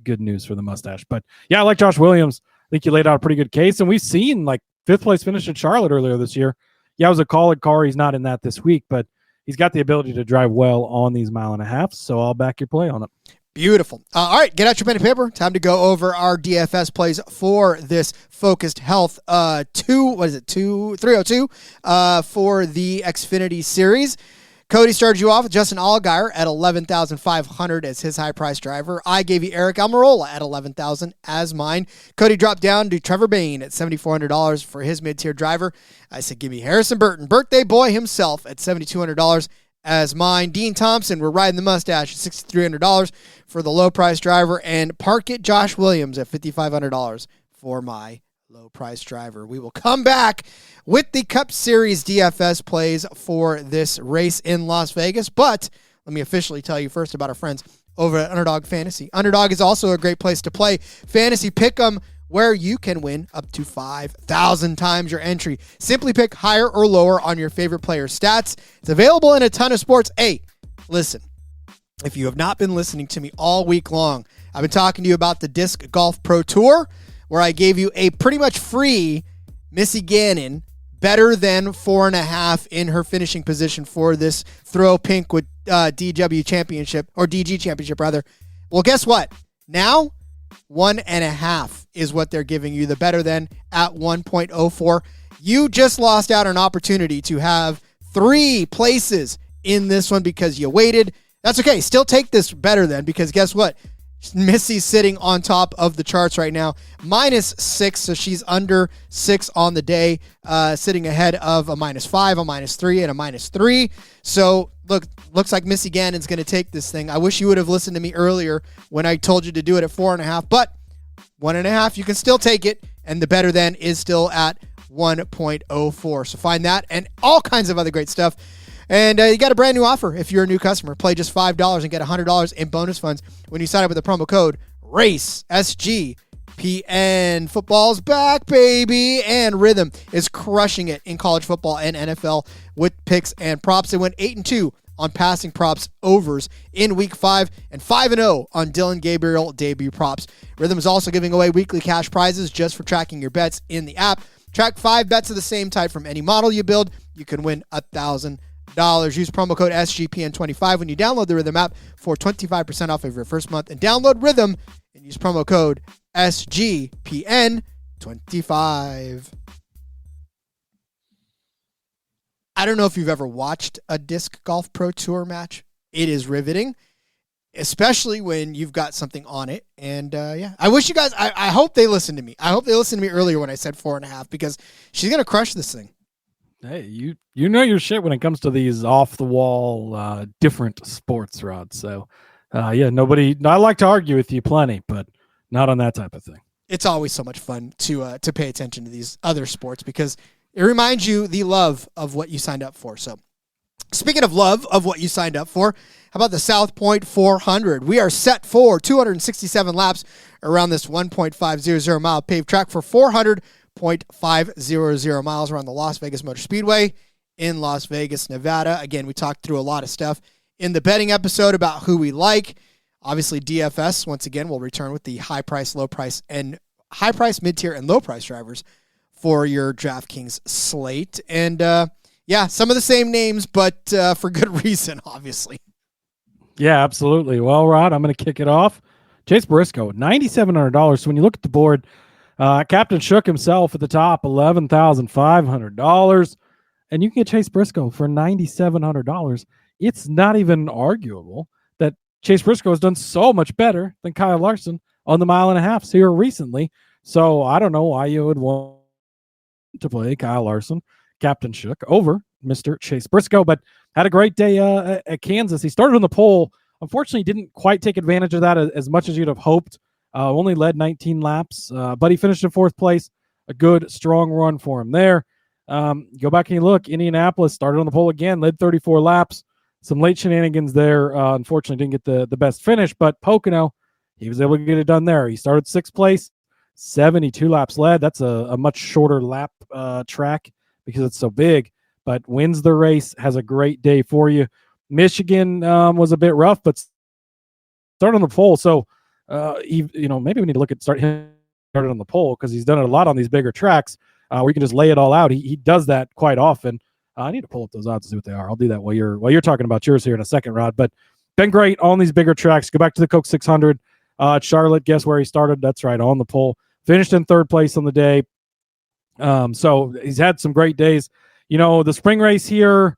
good news for the mustache. But yeah, I like Josh Williams. I think you laid out a pretty good case, and we've seen like 5th place finish at Charlotte earlier this year. Yeah, it was a call-it car. He's not in that this week, but he's got the ability to drive well on these 1.5 miles, so I'll back your play on it. Beautiful. All right, get out your pen and paper. Time to go over our DFS plays for this Focused Health 302 for the Xfinity Series. Cody started you off with Justin Allgaier at $11,500 as his high-priced driver. I gave you Eric Almirola at $11,000 as mine. Cody dropped down to Trevor Bayne at $7,400 for his mid-tier driver. I said, give me Harrison Burton, birthday boy himself, at $7,200 as mine. Dean Thompson, we're riding the mustache, at $6,300 for the low-price driver. And park it Josh Williams at $5,500 for my low-price driver. We will come back with the Cup Series DFS plays for this race in Las Vegas. But let me officially tell you first about our friends over at Underdog Fantasy. Underdog is also a great place to play Fantasy Pick'em, where you can win up to 5,000 times your entry. Simply pick higher or lower on your favorite player's stats. It's available in a ton of sports. Hey, listen, if you have not been listening to me all week long, I've been talking to you about the Disc Golf Pro Tour, where I gave you a pretty much free Missy Gannon, better than 4.5 in her finishing position for this Throw Pink with DG Championship rather. Well, guess what? Now, 1.5 is what they're giving you, the better than at 1.04. You just lost out on an opportunity to have 3 places in this one because you waited. That's okay. Still take this better than, because guess what? Missy's sitting on top of the charts right now, -6, so she's under 6 on the day, sitting ahead of a -5, a -3, and a -3. So looks like Missy Gannon's going to take this thing. I wish you would have listened to me earlier when I told you to do it at 4.5, but 1.5, you can still take it, and the better than is still at 1.04. So find that and all kinds of other great stuff. And you got a brand new offer if you're a new customer. Play just $5 and get $100 in bonus funds when you sign up with the promo code RACE, SGPN. Football's back, baby. And Rhythm is crushing it in college football and NFL with picks and props. They went 8-2 on passing props overs in week 5 and 5-0 on Dylan Gabriel debut props. Rhythm is also giving away weekly cash prizes just for tracking your bets in the app. Track 5 bets of the same type from any model you build. You can win $1,000. Use promo code SGPN25 when you download the Rhythm app for 25% off of your first month. And download Rhythm and use promo code SGPN25. I don't know if you've ever watched a Disc Golf Pro Tour match. It is riveting, especially when you've got something on it. And I wish you guys, I hope they listened to me. I hope they listened to me earlier when I said 4.5, because she's going to crush this thing. Hey, you know your shit when it comes to these off-the-wall different sports, Rod. So, I like to argue with you plenty, but not on that type of thing. It's always so much fun to pay attention to these other sports because it reminds you the love of what you signed up for. So, speaking of love of what you signed up for, how about the South Point 400? We are set for 267 laps around this 1.500 mile paved track for 400.500 miles around the Las Vegas Motor Speedway in Las Vegas, Nevada. Again, we talked through a lot of stuff in the betting episode about who we like. Obviously, DFS, once again, will return with the high price, low price, and high price, mid-tier, and low price drivers for your DraftKings slate. And some of the same names, but for good reason, obviously. Yeah, absolutely. Well, Rod, I'm going to kick it off. Chase Briscoe, $9,700. So when you look at the board, Captain Shook himself at the top, $11,500. And you can get Chase Briscoe for $9,700. It's not even arguable that Chase Briscoe has done so much better than Kyle Larson on the 1.5 miles here recently. So I don't know why you would want to play Kyle Larson, Captain Shook, over Mr. Chase Briscoe, but had a great day at Kansas. He started on the pole. Unfortunately, didn't quite take advantage of that as much as you'd have hoped. Only led 19 laps, but he finished in 4th place. A good, strong run for him there. Go back and you look. Indianapolis started on the pole again, led 34 laps. Some late shenanigans there. Unfortunately, didn't get the best finish, but Pocono, he was able to get it done there. He started 6th place, 72 laps led. That's a much shorter lap track because it's so big, but wins the race, has a great day for you. Michigan was a bit rough, but started on the pole. So, maybe we need to look at started on the pole because he's done it a lot on these bigger tracks where you can just lay it all out. He does that quite often. I need to pull up those odds and see what they are. I'll do that while you're talking about yours here in a second, Rod. But been great on these bigger tracks. Go back to the Coke 600. Charlotte, guess where he started? That's right, on the pole. Finished in 3rd place on the day. So he's had some great days. The spring race here,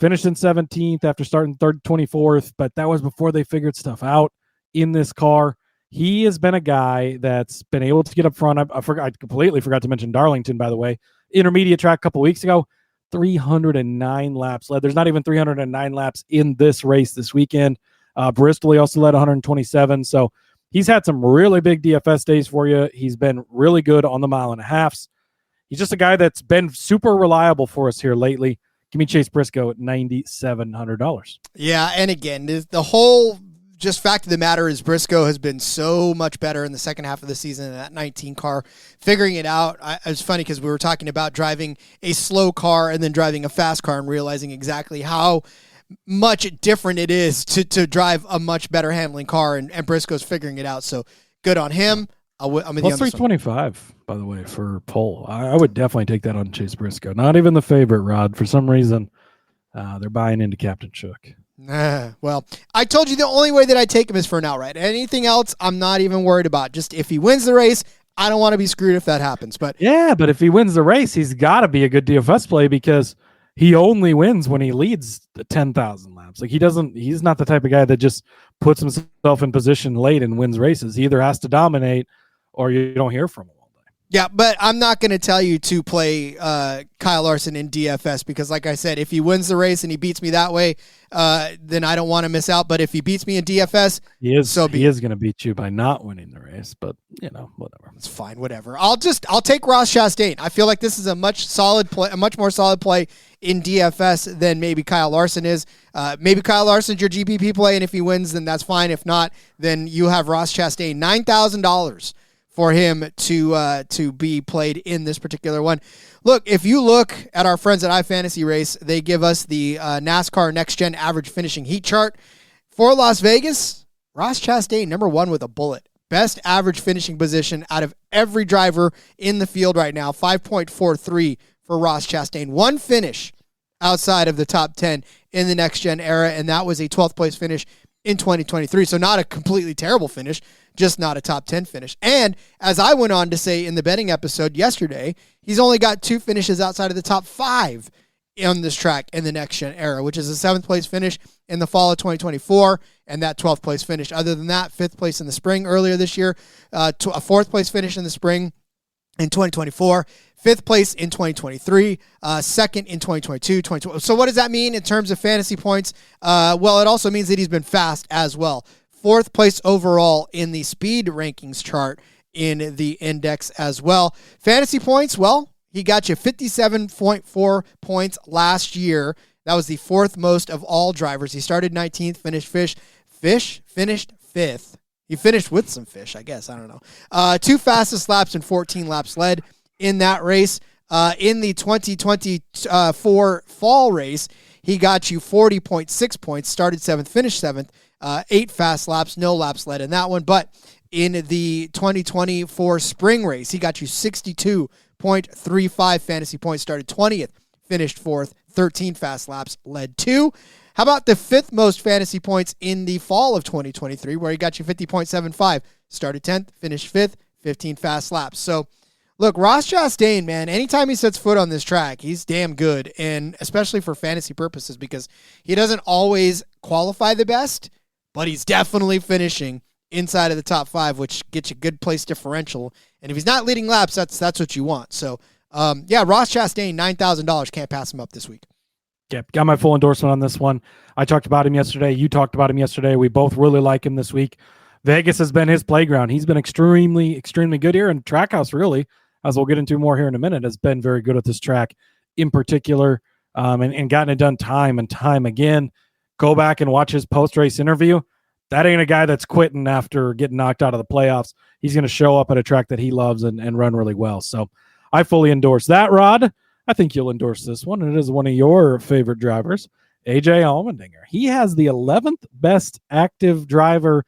finished in 17th after starting 24th, but that was before they figured stuff out in this car. He has been a guy that's been able to get up front. I completely forgot to mention Darlington, by the way. Intermediate track a couple weeks ago, 309 laps led. There's not even 309 laps in this race this weekend. Bristol, he also led 127. So he's had some really big DFS days for you. He's been really good on the 1.5 miles. He's just a guy that's been super reliable for us here lately. Give me Chase Briscoe at $9,700. Yeah, and again, the whole just fact of the matter is Briscoe has been so much better in the second half of the season in that 19 car, figuring it out. It's funny because we were talking about driving a slow car and then driving a fast car and realizing exactly how much different it is to drive a much better handling car, and Briscoe's figuring it out. So good on him. I'm with Plus 325, by the way, for pole. I would definitely take that on Chase Briscoe. Not even the favorite, Rod. For some reason, they're buying into Captain Shook. Well, I told you the only way that I take him is for an outright. Anything else, I'm not even worried about. Just if he wins the race, I don't want to be screwed if that happens. But yeah, but if he wins the race, he's got to be a good DFS play because he only wins when he leads the 10,000 laps. Like he's not the type of guy that just puts himself in position late and wins races. He either has to dominate or you don't hear from him all day. Yeah, but I'm not going to tell you to play Kyle Larson in DFS because, like I said, if he wins the race and he beats me that way, then I don't want to miss out. But if he beats me in DFS, he is going to beat you by not winning the race. But whatever, it's fine. Whatever. I'll take Ross Chastain. I feel like this is a much more solid play in DFS than maybe Kyle Larson is. Maybe Kyle Larson's your GPP play, and if he wins, then that's fine. If not, then you have Ross Chastain, $9,000. For him to be played in this particular one. Look, if you look at our friends at iFantasy Race, they give us the NASCAR Next Gen average finishing heat chart. For Las Vegas, Ross Chastain, number 1 with a bullet. Best average finishing position out of every driver in the field right now, 5.43 for Ross Chastain. 1 finish outside of the top 10 in the Next Gen era, and that was a 12th place finish in 2023. So not a completely terrible finish, just not a top 10 finish. And as I went on to say in the betting episode yesterday, he's only got 2 finishes outside of the top 5 on this track in the Next Gen era, which is a 7th place finish in the fall of 2024 and that 12th place finish. Other than that, 5th place in the spring earlier this year, a 4th place finish in the spring in 2024, 5th place in 2023, 2nd in 2022, 2020. So what does that mean in terms of fantasy points? Well, it also means that he's been fast as well. 4th place overall in the speed rankings chart in the index as well. Fantasy points, well, he got you 57.4 points last year. That was the 4th most of all drivers. He started 19th, finished 5th. He finished with some fish, I guess. I don't know. 2 fastest laps and 14 laps led in that race. In the 2024 fall race, he got you 40.6 points, started 7th, finished 7th, 8 fast laps, no laps led in that one. But in the 2024 spring race, he got you 62.35 fantasy points, started 20th, finished 4th, 13 fast laps, led 2. How about the 5th most fantasy points in the fall of 2023, where he got you 50.75, started 10th, finished 5th, 15 fast laps. So, look, Ross Chastain, man, anytime he sets foot on this track, he's damn good, and especially for fantasy purposes because he doesn't always qualify the best, but he's definitely finishing inside of the top 5, which gets you good place differential. And if he's not leading laps, that's what you want. So, Ross Chastain, $9,000. Can't pass him up this week. Yeah, got my full endorsement on this one. I talked about him yesterday. You talked about him yesterday. We both really like him this week. Vegas has been his playground. He's been extremely, extremely good here. And Trackhouse, really, as we'll get into more here in a minute, has been very good at this track in particular, and gotten it done time and time again. Go back and watch his post-race interview. That ain't a guy that's quitting after getting knocked out of the playoffs. He's going to show up at a track that he loves and run really well. So I fully endorse that, Rod. I think you'll endorse this one. It is one of your favorite drivers, AJ Allmendinger. He has the 11th best active driver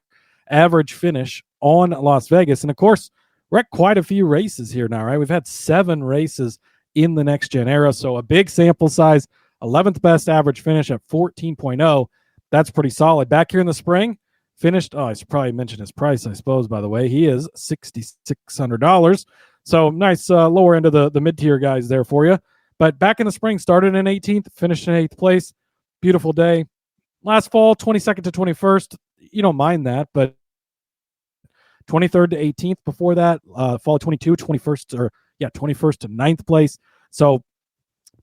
average finish on Las Vegas. And, of course, we're at quite a few races here now, right? We've had 7 races in the Next Gen era, so a big sample size, 11th best average finish at 14.0. That's pretty solid. Back here in the spring, finished, I should probably mention his price, I suppose, by the way. He is $6,600. So nice lower end of the mid-tier guys there for you. But back in the spring, started in 18th, finished in 8th place. Beautiful day. Last fall, 22nd to 21st. You don't mind that, but 23rd to 18th before that. Fall 22, 21st to 9th place. So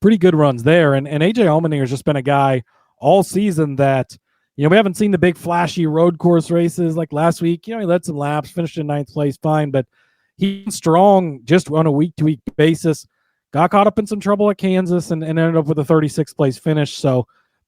pretty good runs there. And AJ Allmendinger has just been a guy all season that, we haven't seen the big flashy road course races like last week. He led some laps, finished in 9th place, fine, but he's strong just on a week-to-week basis. Got caught up in some trouble at Kansas and ended up with a 36th place finish. So,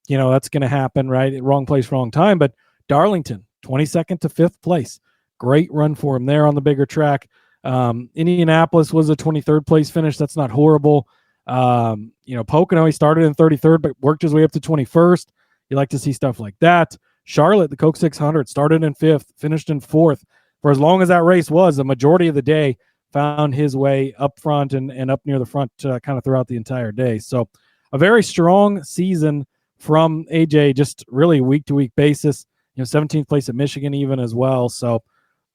that's going to happen, right? Wrong place, wrong time. But Darlington, 22nd to 5th place. Great run for him there on the bigger track. Indianapolis was a 23rd place finish. That's not horrible. Pocono, he started in 33rd, but worked his way up to 21st. You like to see stuff like that. Charlotte, the Coke 600, started in 5th, finished in 4th. For as long as that race was, the majority of the day found his way up front and up near the front kind of throughout the entire day. So a very strong season from AJ, just really week-to-week basis. 17th place at Michigan even as well. So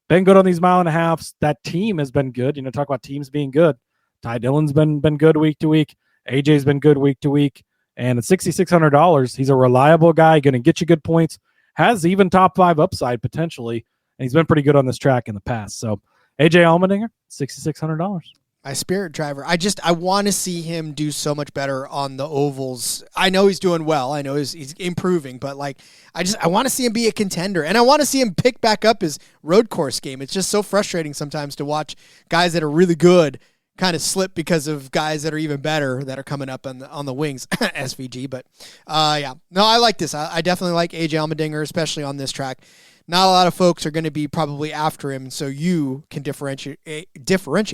been good on these mile and a halves. That team has been good. Talk about teams being good. Ty Dillon's been good week-to-week. AJ's been good week-to-week. And at $6,600, he's a reliable guy, going to get you good points, has even top 5 upside potentially. And he's been pretty good on this track in the past. So AJ Allmendinger, $6,600. My spirit driver. I want to see him do so much better on the ovals. I know he's doing well. I know he's improving, but like I want to see him be a contender, and I want to see him pick back up his road course game. It's just so frustrating sometimes to watch guys that are really good kind of slip because of guys that are even better that are coming up on the wings. SVG, but yeah, no, I like this. I definitely like AJ Allmendinger, especially on this track. Not a lot of folks are going to be probably after him, so you can differentiate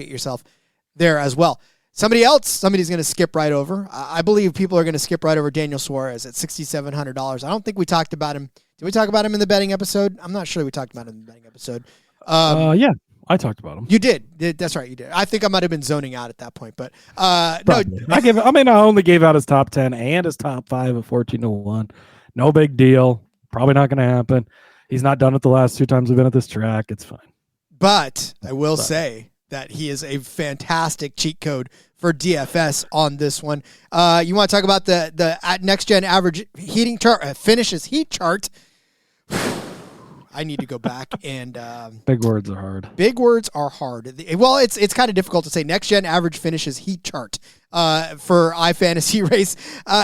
yourself there as well. Somebody's going to skip right over. I believe people are going to skip right over Daniel Suarez at $6,700. I don't think we talked about him. Did we talk about him in the betting episode? I'm not sure we talked about him in the betting episode. Yeah, I talked about him. You did. That's right. You did. I think I might have been zoning out at that point, but no. I only gave out his top 10 and his top 5 at 14-1. No big deal. Probably not going to happen. He's not done it the last 2 times we've been at this track. It's fine. But I will say that he is a fantastic cheat code for DFS on this one. You want to talk about the next gen average heating chart, finishes heat chart? I need to go back and big words are hard. Big words are hard. Well, it's kind of difficult to say. Next gen average finishes heat chart for iFantasy Race.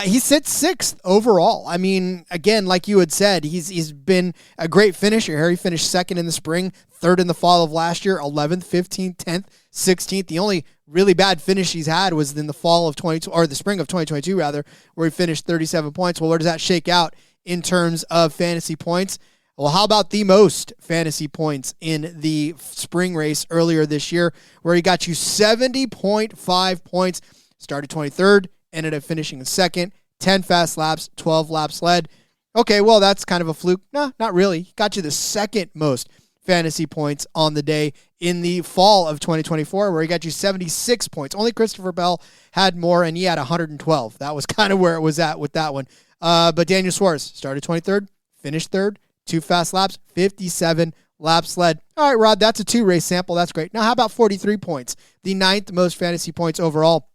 He sits 6th overall. I mean, again, like you had said, he's been a great finisher here. He finished 2nd in the spring, 3rd in the fall of last year, 11th, 15th, 10th, 16th. The only really bad finish he's had was in the fall of 22 or the spring of 2022 rather, where he finished 37 points. Well, where does that shake out in terms of fantasy points? Well, how about the most fantasy points in the spring race earlier this year, where he got you 70.5 points, started 23rd, ended up finishing in 2nd, 10 fast laps, 12 laps led. Okay, well, that's kind of a fluke. No, not really. He got you the 2nd most fantasy points on the day in the fall of 2024, where he got you 76 points. Only Christopher Bell had more, and he had 112. That was kind of where it was at with that one. But Daniel Suarez started 23rd, finished 3rd, 2 fast laps, 57 laps led. All right, Rod, that's a 2-race sample. That's great. Now, how about 43 points? The 9th most fantasy points overall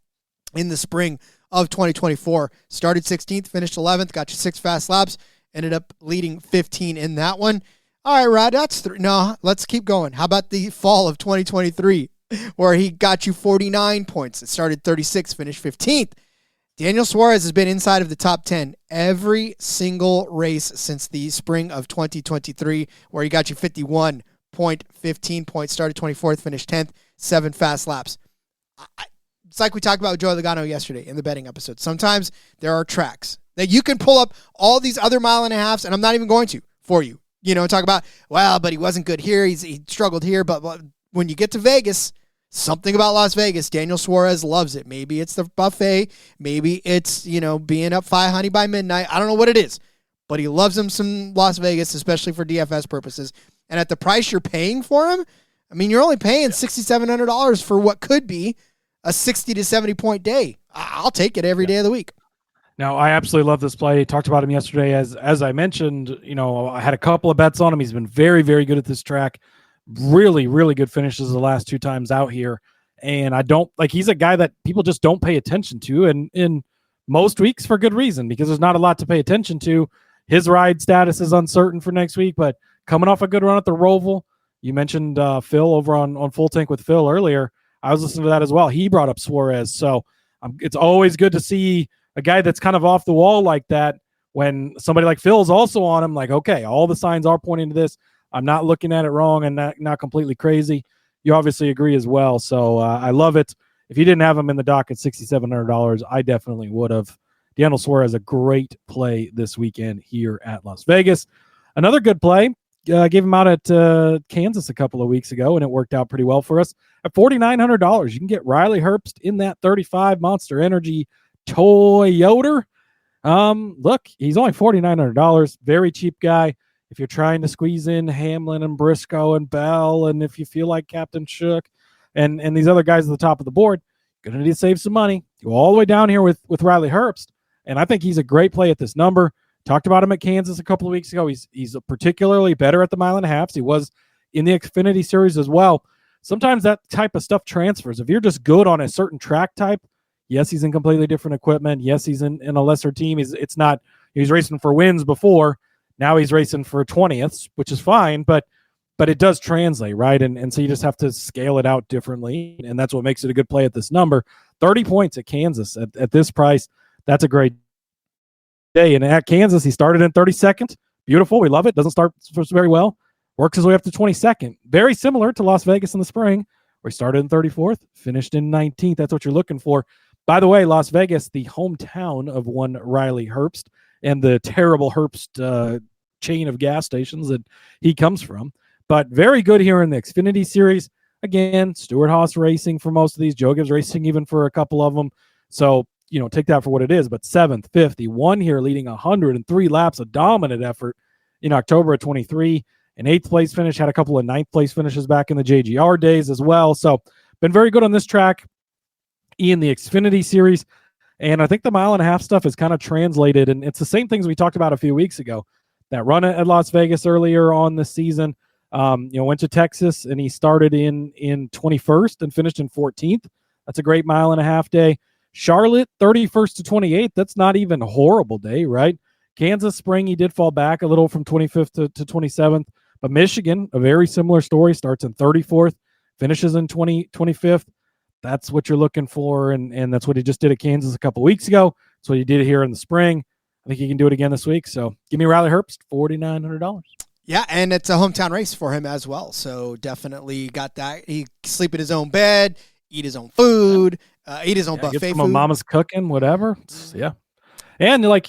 in the spring of 2024. Started 16th, finished 11th, got you 6 fast laps, ended up leading 15 in that one. All right, Rod, that's 3. No, let's keep going. How about the fall of 2023, where he got you 49 points? It started 36th, finished 15th. Daniel Suarez has been inside of the top 10 every single race since the spring of 2023, where he got you 51.15 points, started 24th, finished 10th, 7 fast laps. It's like we talked about with Joey Logano yesterday in the betting episode. Sometimes there are tracks that you can pull up all these other mile and a halves, and I'm not even going to for you. You know, talk about, well, but he wasn't good here. He struggled here. But when you get to Vegas, something about Las Vegas, Daniel Suarez loves it. Maybe it's the buffet. Maybe it's, being up 5 honey by midnight. I don't know what it is, but he loves him some Las Vegas, especially for DFS purposes. And at the price you're paying for him, I mean, you're only paying $6,700 for what could be a 60 to 70 point day. I'll take it every day of the week. Now, I absolutely love this play. Talked about him yesterday. As I mentioned, I had a couple of bets on him. He's been very, very good at this track. Really, really good finishes the last 2 times out here. And he's a guy that people just don't pay attention to. And in most weeks for good reason, because there's not a lot to pay attention to. His ride status is uncertain for next week, but coming off a good run at the Roval, you mentioned Phil over on Full Tank with Phil earlier. I was listening to that as well. He brought up Suarez. So it's always good to see a guy that's kind of off the wall like that when somebody like Phil's also on him. Like, okay, all the signs are pointing to this. I'm not looking at it wrong and not completely crazy. You obviously agree as well. So I love it. If you didn't have him in the dock at $6,700, I definitely would have. Daniel Suarez, a great play this weekend here at Las Vegas. Another good play, gave him out at Kansas a couple of weeks ago, and it worked out pretty well for us. At $4,900, you can get Riley Herbst in that 35 Monster Energy Toyota. Look, he's only $4,900. Very cheap guy. If you're trying to squeeze in Hamlin and Briscoe and Bell, and if you feel like Captain Shook and these other guys at the top of the board, you're going to need to save some money. Go all the way down here with Riley Herbst, and I think he's a great play at this number. Talked about him at Kansas a couple of weeks ago. He's particularly better at the mile and a half. He was in the Xfinity Series as well. Sometimes that type of stuff transfers. If you're just good on a certain track type, yes, he's in completely different equipment. Yes, he's in a lesser team. He's racing for wins before. Now he's racing for 20ths, which is fine. But but it does translate, right? And so you just have to scale it out differently, and that's what makes it a good play at this number. 30 points at Kansas at this price. That's a great day. And at Kansas, he started in 32nd. Beautiful. We love it. Doesn't start very well. Works his way up to 22nd. Very similar to Las Vegas in the spring, where he started in 34th, finished in 19th. That's what you're looking for. By the way, Las Vegas, the hometown of one Riley Herbst and the terrible Herbst chain of gas stations that he comes from. But very good here in the Xfinity Series. Again, Stewart Haas racing for most of these. Joe Gibbs racing even for a couple of them. So, take that for what it is. But 7th, 5th, he won here leading 103 laps, a dominant effort in October of 23. An 8th place finish, had a couple of 9th place finishes back in the JGR days as well. So, been very good on this track in the Xfinity Series. And I think the mile-and-a-half stuff is kind of translated. And it's the same things we talked about a few weeks ago. That run at Las Vegas earlier on this season, went to Texas, and he started in 21st and finished in 14th. That's a great mile-and-a-half day. Charlotte, 31st to 28th. That's not even a horrible day, right? Kansas Spring, he did fall back a little from 25th to 27th. But Michigan, a very similar story, starts in 34th, finishes in 25th. That's what you're looking for, and that's what he just did at Kansas a couple weeks ago. That's what he did here in the spring. I think he can do it again this week. So give me Riley Herbst, $4,900. Yeah, and it's a hometown race for him as well. So definitely got that. He sleep in his own bed, eat his own food, eat his own buffet get food. Mama's cooking, whatever. Yeah. And a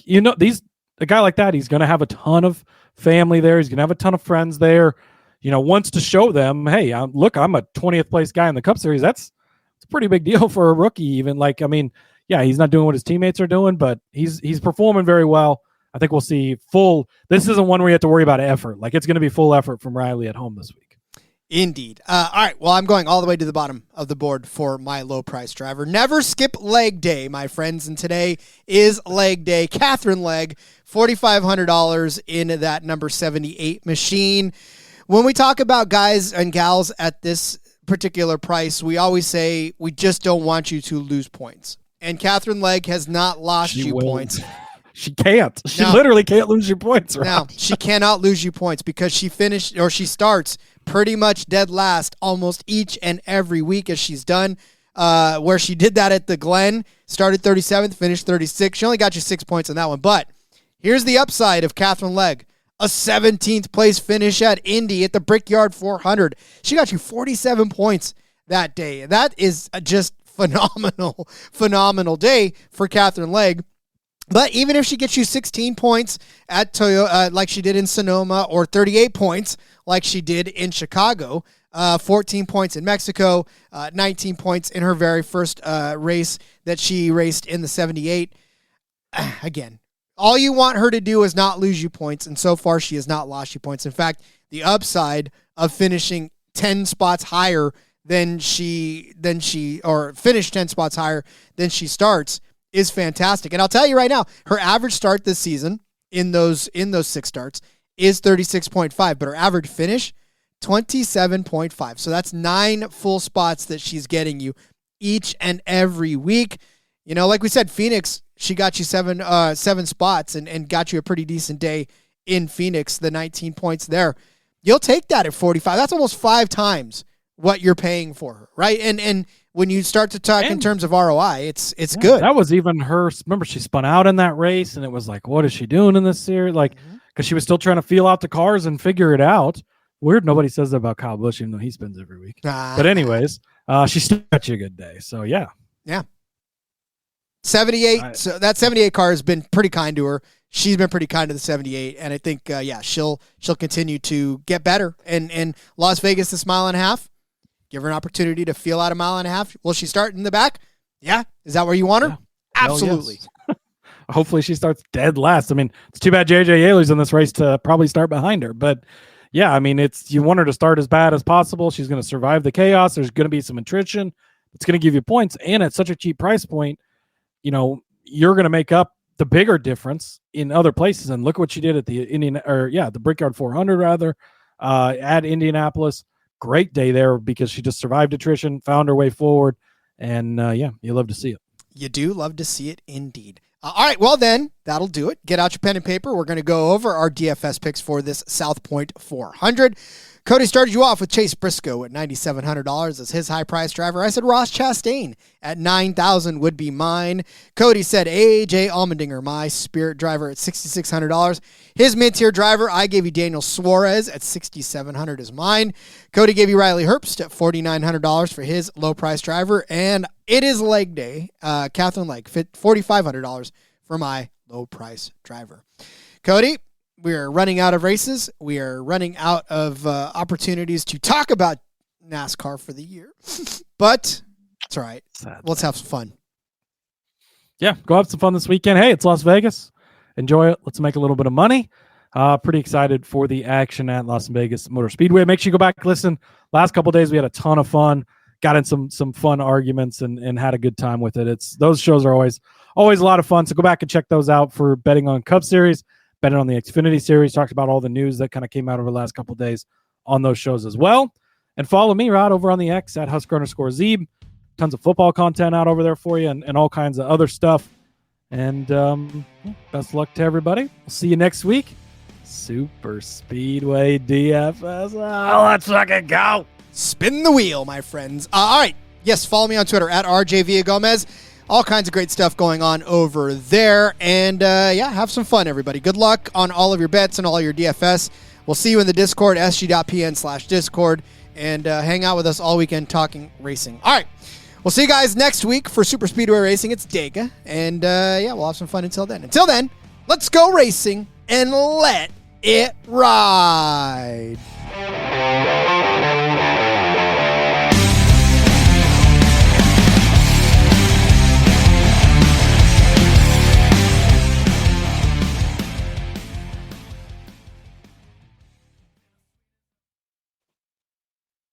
guy like that, he's going to have a ton of family there. He's going to have a ton of friends there. Wants to show them, hey, look, I'm a 20th place guy in the Cup Series. It's a pretty big deal for a rookie even. He's not doing what his teammates are doing, but he's performing very well. I think we'll see this isn't one where you have to worry about effort. It's going to be full effort from Riley at home this week. Indeed. All right. Well, I'm going all the way to the bottom of the board for my low price driver. Never skip leg day, my friends. And today is leg day. Katherine Legge, $4,500 in that number 78 machine. When we talk about guys and gals at this particular price, we always say we just don't want you to lose points. And Katherine Legge has not lost points. She can't. She literally can't lose you points. Right? No, she cannot lose you points because she starts pretty much dead last almost each and every week as she's done. Where she did that at the Glen, started 37th, finished 36th. She only got you 6 points on that one. But here's the upside of Katherine Legge. A 17th place finish at Indy at the Brickyard 400. She got you 47 points that day. That is just phenomenal day for Katherine Legge. But even if she gets you 16 points at Toyota, like she did in Sonoma, or 38 points like she did in Chicago, 14 points in Mexico, 19 points in her very first race that she raced in the 78. Again, all you want her to do is not lose you points, and so far she has not lost you points. In fact, the upside of finishing 10 spots higher than she finished 10 spots higher than she starts is fantastic. And I'll tell you right now, her average start this season in those 6 starts is 36.5, but her average finish 27.5. So that's 9 full spots that she's getting you each and every week. Like we said, Phoenix, she got you 7 spots and got you a pretty decent day in Phoenix, the 19 points there. You'll take that at 45. That's almost 5 times what you're paying for her, right? And when you start to talk in terms of ROI, it's good. That was even her. Remember, she spun out in that race, and it was like, what is she doing in this series? Because she was still trying to feel out the cars and figure it out. Weird, nobody says that about Kyle Busch, even though he spins every week. But anyways, she still got you a good day. So, yeah. Yeah. 78. So that 78 car has been pretty kind to her. She's been pretty kind to the 78, and I think, she'll continue to get better. And Las Vegas, this mile and a half, give her an opportunity to feel out a mile and a half. Will she start in the back? Yeah. Is that where you want her? Yeah. Absolutely. Yes. Hopefully she starts dead last. I mean, it's too bad JJ Yaley's in this race to probably start behind her. But, yeah, I mean, you want her to start as bad as possible. She's going to survive the chaos. There's going to be some attrition. It's going to give you points. And at such a cheap price point, you're going to make up the bigger difference in other places. And look what she did at the Brickyard 400 rather, at Indianapolis. Great day there because she just survived attrition, found her way forward, and you love to see it. You do love to see it indeed. All right, well then, that'll do it. Get out your pen and paper. We're going to go over our DFS picks for this South Point 400. Cody started you off with Chase Briscoe at $9,700 as his high-price driver. I said Ross Chastain at $9,000 would be mine. Cody said AJ Allmendinger, my spirit driver, at $6,600. His mid-tier driver, I gave you Daniel Suarez at $6,700 is mine. Cody gave you Riley Herbst at $4,900 for his low-price driver. And it is leg day. Katherine Legge, $4,500 for my low-price driver. Cody, we are running out of races. We are running out of opportunities to talk about NASCAR for the year. But it's all right. Let's have some fun. Yeah, go have some fun this weekend. Hey, it's Las Vegas. Enjoy it. Let's make a little bit of money. Pretty excited for the action at Las Vegas Motor Speedway. Make sure you go back and listen. Last couple of days, we had a ton of fun. Got in some fun arguments and had a good time with it. Those shows are always a lot of fun. So go back and check those out for betting on Cup Series. Betting on the Xfinity Series, talked about all the news that kind of came out over the last couple of days on those shows as well. And follow me, Rod, over on the X at Husker_Zeeb. Tons of football content out over there for you and all kinds of other stuff. And best of luck to everybody. We'll see you next week. Super Speedway DFS. Oh, let's fucking go. Spin the wheel, my friends. All right. Yes, follow me on Twitter at RJ Villagomez. All kinds of great stuff going on over there. And, have some fun, everybody. Good luck on all of your bets and all your DFS. We'll see you in the Discord, sg.pn/Discord, and hang out with us all weekend talking racing. All right. We'll see you guys next week for Super Speedway Racing. It's Dega. And, we'll have some fun until then. Until then, let's go racing and let it ride.